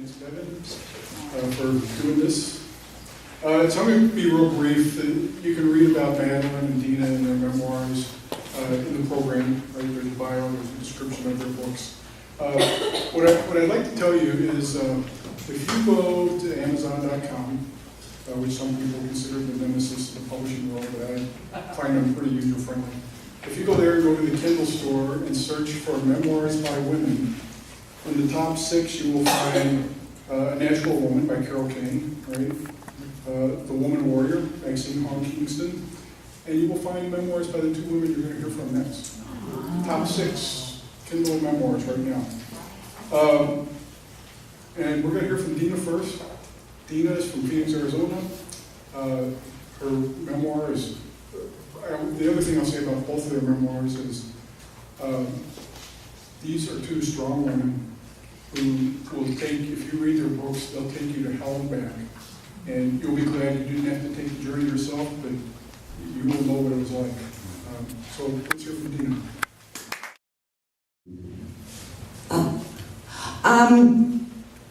Thanks, Kevin, for doing this. So I'm going to be real brief. You can read about Waterline and Dina and their memoirs in the program. Right? There's a bio, there's a description of their books. What I'd like to tell you is if you go to Amazon.com, which some people consider the nemesis of the publishing world, but I find them pretty user-friendly. If you go there, go to the Kindle store and search for memoirs by women, in the top 6 you will find A Natural Woman by Carol Kane, right? The Woman Warrior, Maxine Hong Kingston, and you will find memoirs by the 2 women you're going to hear from next. Top 6 Kindle memoirs right now. And we're going to hear from Dina first. Dina is from Phoenix, Arizona. Her memoir is, the other thing I'll say about both of their memoirs is these are 2 strong women who will take, if you read their books, they'll take you to hell and back. And you'll be glad you didn't have to take the journey yourself, but you will know what it was like. So let's hear from Dina.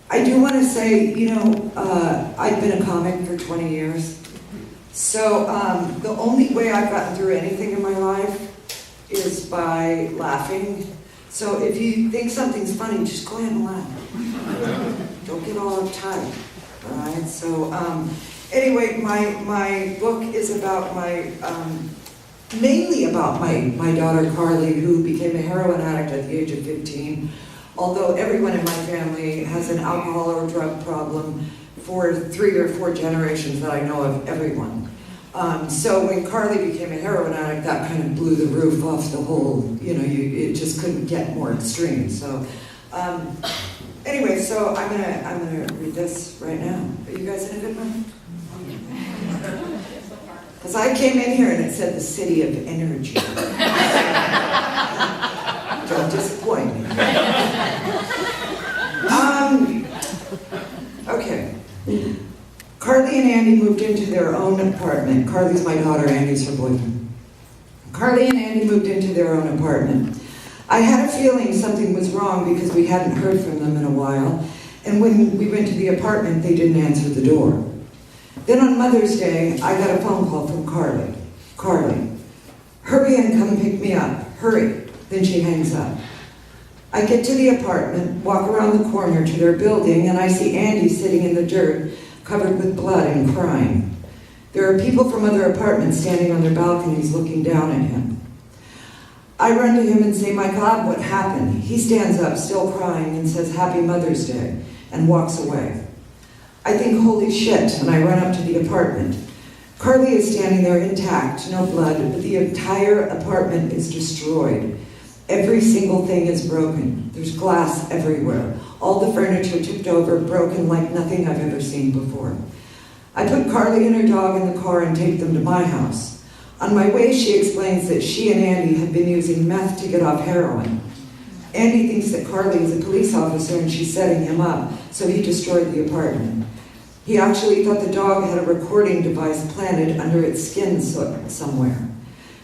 I do want to say, I've been a comic for 20 years. So the only way I've gotten through anything in my life is by laughing. So if you think something's funny, just go ahead and laugh. Don't get all uptight. All right. So anyway, my book is about mainly about my daughter Carly, who became a heroin addict at the age of 15. Although everyone in my family has an alcohol or drug problem for 3 or 4 generations that I know of, everyone. So when Carly became a heroin addict, that kind of blew the roof off the whole, it just couldn't get more extreme. So anyway, so I'm gonna read this right now. Are you guys in a good mood? Because I came in here and it said the city of energy. Don't disappoint me. Okay. Carly and Andy moved into their own apartment. Carly's my daughter, Andy's her boyfriend. Carly and Andy moved into their own apartment. I had a feeling something was wrong because we hadn't heard from them in a while, and when we went to the apartment, they didn't answer the door. Then on Mother's Day, I got a phone call from Carly. Carly, hurry and come pick me up. Hurry. Then she hangs up. I get to the apartment, walk around the corner to their building, and I see Andy sitting in the dirt, covered with blood and crying. There are people from other apartments standing on their balconies looking down at him. I run to him and say, "My God, what happened?" He stands up, still crying, and says, "Happy Mother's Day," and walks away. I think, holy shit, and I run up to the apartment. Carly is standing there intact, no blood, but the entire apartment is destroyed. Every single thing is broken. There's glass everywhere. All the furniture tipped over, broken like nothing I've ever seen before. I put Carly and her dog in the car and take them to my house. On my way, she explains that she and Andy have been using meth to get off heroin. Andy thinks that Carly is a police officer and she's setting him up, so he destroyed the apartment. He actually thought the dog had a recording device planted under its skin somewhere.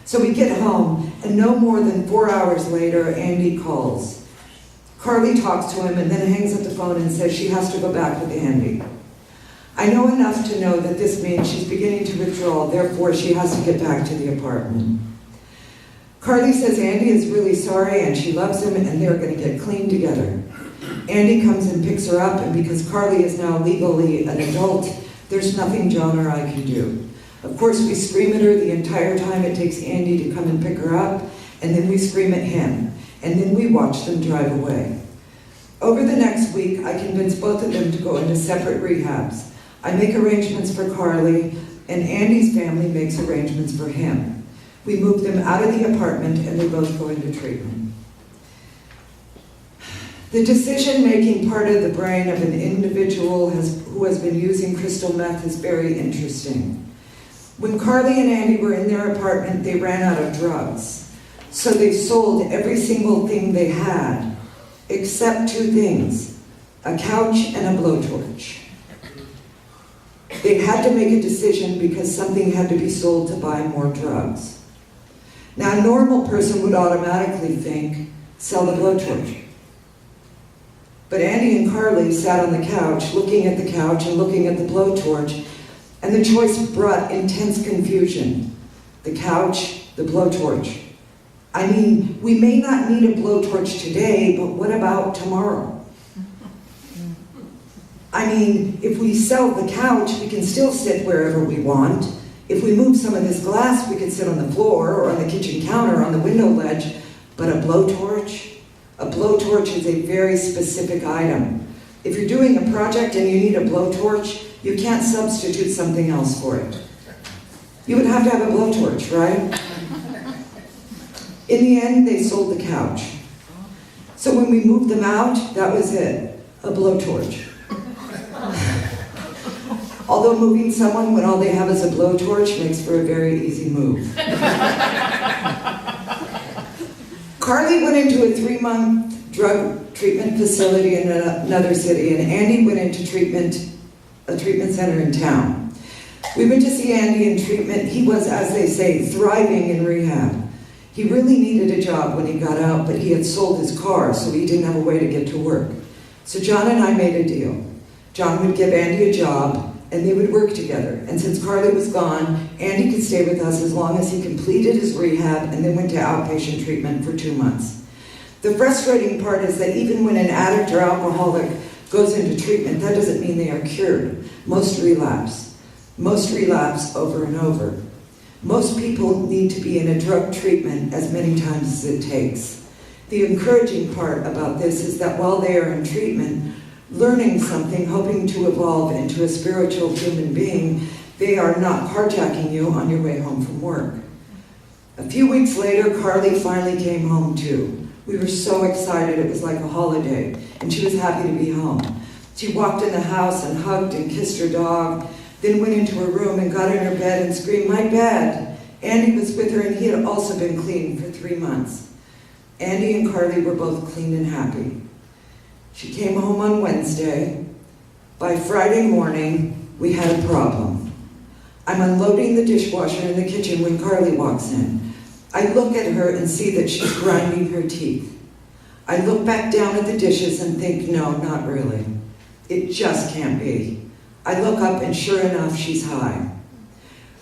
So we get home, and no more than 4 hours later, Andy calls. Carly talks to him and then hangs up the phone and says she has to go back with Andy. I know enough to know that this means she's beginning to withdraw, therefore she has to get back to the apartment. Carly says Andy is really sorry and she loves him and they're going to get clean together. Andy comes and picks her up, and because Carly is now legally an adult, there's nothing John or I can do. Of course, we scream at her the entire time it takes Andy to come and pick her up, and then we scream at him, and then we watch them drive away. Over the next week, I convince both of them to go into separate rehabs. I make arrangements for Carly, and Andy's family makes arrangements for him. We move them out of the apartment, and they both go into treatment. The decision-making part of the brain of an individual who has been using crystal meth is very interesting. When Carly and Andy were in their apartment, they ran out of drugs. So they sold every single thing they had, except 2 things, a couch and a blowtorch. They had to make a decision because something had to be sold to buy more drugs. Now, a normal person would automatically think, sell the blowtorch. But Andy and Carly sat on the couch, looking at the couch and looking at the blowtorch, and the choice brought intense confusion. The couch, the blowtorch. I mean, we may not need a blowtorch today, but what about tomorrow? I mean, if we sell the couch, we can still sit wherever we want. If we move some of this glass, we could sit on the floor or on the kitchen counter or on the window ledge. But a blowtorch? A blowtorch is a very specific item. If you're doing a project and you need a blowtorch, you can't substitute something else for it. You would have to have a blowtorch, right? In the end, they sold the couch. So when we moved them out, that was it, a blowtorch. Although moving someone when all they have is a blowtorch makes for a very easy move. Carly went into a 3-month drug treatment facility in another city, and Andy went into a treatment center in town. We went to see Andy in treatment. He was, as they say, thriving in rehab. He really needed a job when he got out, but he had sold his car, so he didn't have a way to get to work. So John and I made a deal. John would give Andy a job, and they would work together. And since Carly was gone, Andy could stay with us as long as he completed his rehab and then went to outpatient treatment for 2 months. The frustrating part is that even when an addict or alcoholic goes into treatment, that doesn't mean they are cured. Most relapse. Most relapse over and over. Most people need to be in a drug treatment as many times as it takes. The encouraging part about this is that while they are in treatment, learning something, hoping to evolve into a spiritual human being, they are not carjacking you on your way home from work. A few weeks later, Carly finally came home too. We were so excited, it was like a holiday, and she was happy to be home. She walked in the house and hugged and kissed her dog, then went into her room and got in her bed and screamed, "My bed!" Andy was with her, and he had also been clean for 3 months. Andy and Carly were both clean and happy. She came home on Wednesday. By Friday morning, we had a problem. I'm unloading the dishwasher in the kitchen when Carly walks in. I look at her and see that she's grinding her teeth. I look back down at the dishes and think, no, not really. It just can't be. I look up and sure enough, she's high.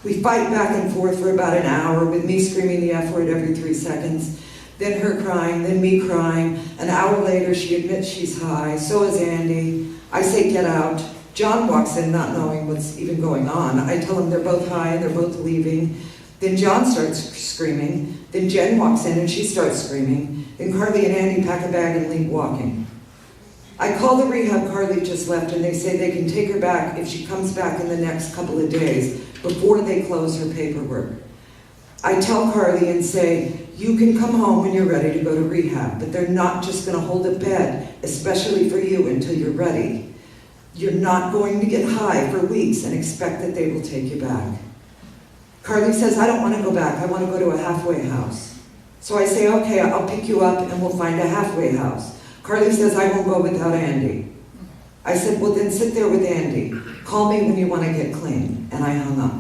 We fight back and forth for about an hour with me screaming the F word every 3 seconds. Then her crying, then me crying. An hour later, she admits she's high. So is Andy. I say, get out. John walks in not knowing what's even going on. I tell him they're both high and they're both leaving. Then John starts screaming. Then Jen walks in and she starts screaming. Then Carly and Andy pack a bag and leave walking. I call the rehab Carly just left, and they say they can take her back if she comes back in the next couple of days before they close her paperwork. I tell Carly and say, you can come home when you're ready to go to rehab, but they're not just going to hold a bed, especially for you, until you're ready. You're not going to get high for weeks and expect that they will take you back. Carly says, I don't want to go back. I want to go to a halfway house. So I say, okay, I'll pick you up and we'll find a halfway house. Carly says, I won't go without Andy. I said, well, then sit there with Andy. Call me when you want to get clean. And I hung up.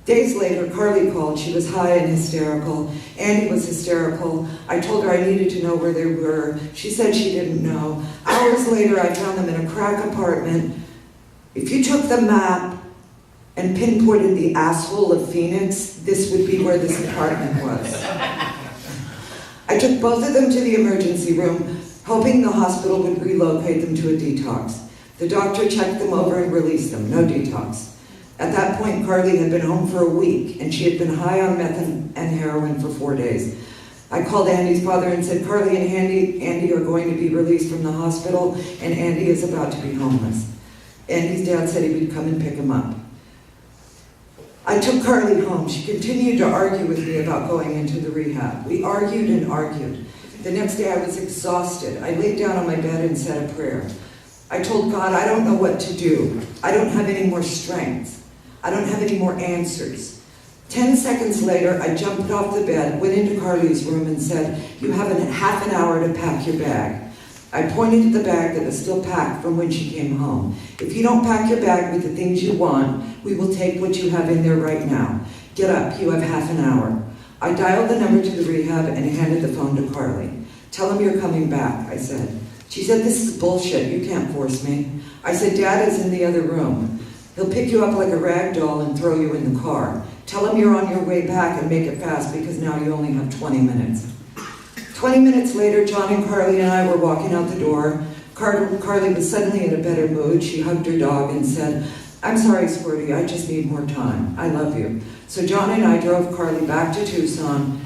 Days later, Carly called. She was high and hysterical. Andy was hysterical. I told her I needed to know where they were. She said she didn't know. Hours later, I found them in a crack apartment. If you took the map and pinpointed the asshole of Phoenix, this would be where this apartment was. I took both of them to the emergency room, hoping the hospital would relocate them to a detox. The doctor checked them over and released them, no detox. At that point, Carly had been home for a week, and she had been high on meth and heroin for 4 days. I called Andy's father and said, Carly and Andy are going to be released from the hospital, and Andy is about to be homeless. Andy's dad said he would come and pick him up. I took Carly home. She continued to argue with me about going into the rehab. We argued and argued. The next day I was exhausted. I laid down on my bed and said a prayer. I told God, I don't know what to do. I don't have any more strength. I don't have any more answers. 10 seconds later, I jumped off the bed, went into Carly's room and said, you have half an hour to pack your bag. I pointed at the bag that was still packed from when she came home. If you don't pack your bag with the things you want, we will take what you have in there right now. Get up, you have half an hour. I dialed the number to the rehab and handed the phone to Carly. Tell them you're coming back, I said. She said, "This is bullshit, you can't force me." I said, "Dad is in the other room. He'll pick you up like a rag doll and throw you in the car. Tell him you're on your way back and make it fast because now you only have 20 minutes. 20 minutes later, John and Carly and I were walking out the door. Carly was suddenly in a better mood. She hugged her dog and said, "I'm sorry, Squirty, I just need more time. I love you." So John and I drove Carly back to Tucson,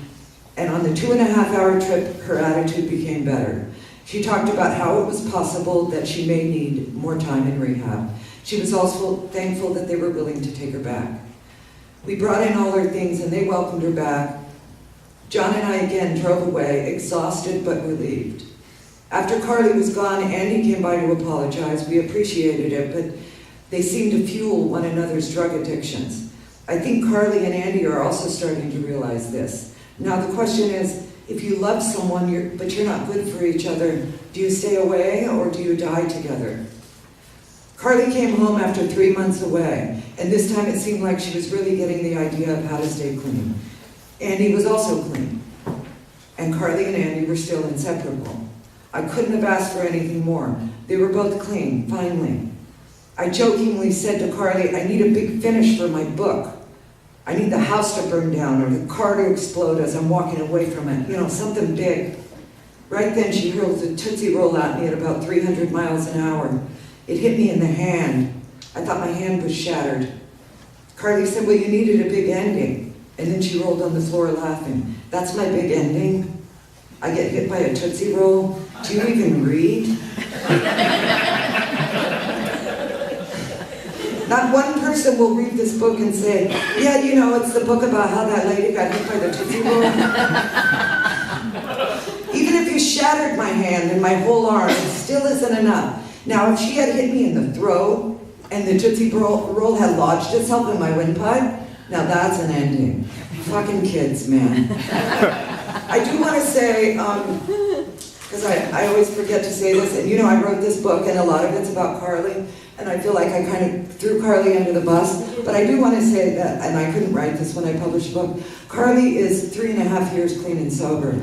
and on the 2.5-hour trip, her attitude became better. She talked about how it was possible that she may need more time in rehab. She was also thankful that they were willing to take her back. We brought in all her things and they welcomed her back. John and I again drove away, exhausted but relieved. After Carly was gone, Andy came by to apologize. We appreciated it, but they seemed to fuel one another's drug addictions. I think Carly and Andy are also starting to realize this. Now the question is, if you love someone but you're not good for each other, do you stay away or do you die together? Carly came home after 3 months away, and this time it seemed like she was really getting the idea of how to stay clean. Andy was also clean, and Carly and Andy were still inseparable. I couldn't have asked for anything more. They were both clean, finally. I jokingly said to Carly, "I need a big finish for my book. I need the house to burn down or the car to explode as I'm walking away from it. You know, something big." Right then she hurled a Tootsie Roll at me at about 300 miles an hour. It hit me in the hand. I thought my hand was shattered. Carly said, "Well, you needed a big ending." And then she rolled on the floor laughing. "That's my big ending? I get hit by a Tootsie Roll? Do you even read?" Not one person will read this book and say, "Yeah, you know, it's the book about how that lady got hit by the Tootsie Roll." Even if you shattered my hand and my whole arm, it still isn't enough. Now, if she had hit me in the throat and the Tootsie Roll had lodged itself in my windpipe, now that's an ending. Fucking kids, man. I do want to say, because I always forget to say this, and you know I wrote this book and a lot of it's about Carly, and I feel like I kind of threw Carly under the bus, but I do want to say that, and I couldn't write this when I published the book, Carly is 3.5 years clean and sober.